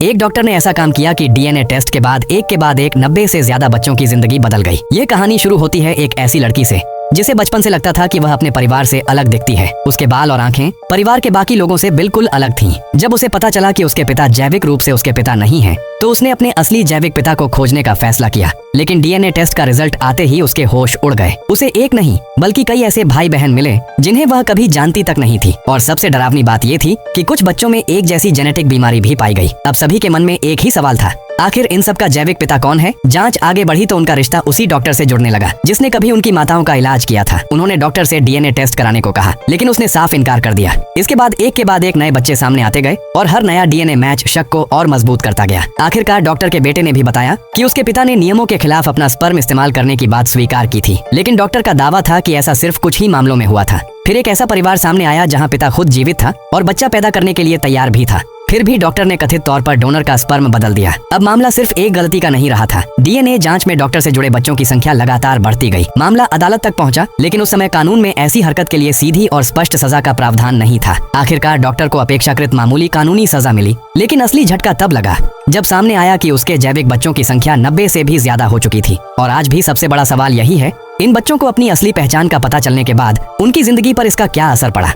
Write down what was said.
एक डॉक्टर ने ऐसा काम किया कि डीएनए टेस्ट के बाद एक 90 से ज्यादा बच्चों की जिंदगी बदल गई। ये कहानी शुरू होती है एक ऐसी लड़की से जिसे बचपन से लगता था कि वह अपने परिवार से अलग दिखती है। उसके बाल और आंखें परिवार के बाकी लोगों से बिल्कुल अलग थीं। जब उसे पता चला कि उसके पिता जैविक रूप से उसके पिता नहीं हैं, तो उसने अपने असली जैविक पिता को खोजने का फैसला किया। लेकिन डीएनए टेस्ट का रिजल्ट आते ही उसके होश उड़ गए। उसे एक नहीं बल्कि कई ऐसे भाई बहन मिले जिन्हें वह कभी जानती तक नहीं थी। और सबसे डरावनी बात ये थी कि कुछ बच्चों में एक जैसी जेनेटिक बीमारी भी पाई गई। अब सभी के मन में एक ही सवाल था, आखिर इन सब का जैविक पिता कौन है? जांच आगे बढ़ी तो उनका रिश्ता उसी डॉक्टर से जुड़ने लगा जिसने कभी उनकी माताओं का इलाज किया था। उन्होंने डॉक्टर से डीएनए टेस्ट कराने को कहा, लेकिन उसने साफ इनकार कर दिया। इसके बाद एक नए बच्चे सामने आते गए और हर नया डीएनए मैच शक को और मजबूत करता गया। आखिरकार डॉक्टर के बेटे ने भी बताया कि उसके पिता ने नियमों के खिलाफ अपना स्पर्म इस्तेमाल करने की बात स्वीकार की थी, लेकिन डॉक्टर का दावा था कि ऐसा सिर्फ कुछ ही मामलों में हुआ था। फिर एक ऐसा परिवार सामने आया जहाँ पिता खुद जीवित था और बच्चा पैदा करने के लिए तैयार भी था। फिर भी डॉक्टर ने कथित तौर पर डोनर का स्पर्म बदल दिया। अब मामला सिर्फ एक गलती का नहीं रहा था। डीएनए जांच में डॉक्टर से जुड़े बच्चों की संख्या लगातार बढ़ती गई। मामला अदालत तक पहुंचा, लेकिन उस समय कानून में ऐसी हरकत के लिए सीधी और स्पष्ट सजा का प्रावधान नहीं था। आखिरकार डॉक्टर को अपेक्षाकृत मामूली कानूनी सजा मिली, लेकिन असली झटका तब लगा जब सामने आया कि उसके जैविक बच्चों की संख्या 90 से भी ज्यादा हो चुकी थी। और आज भी सबसे बड़ा सवाल यही है, इन बच्चों को अपनी असली पहचान का पता चलने के बाद उनकी जिंदगी पर इसका क्या असर पड़ा।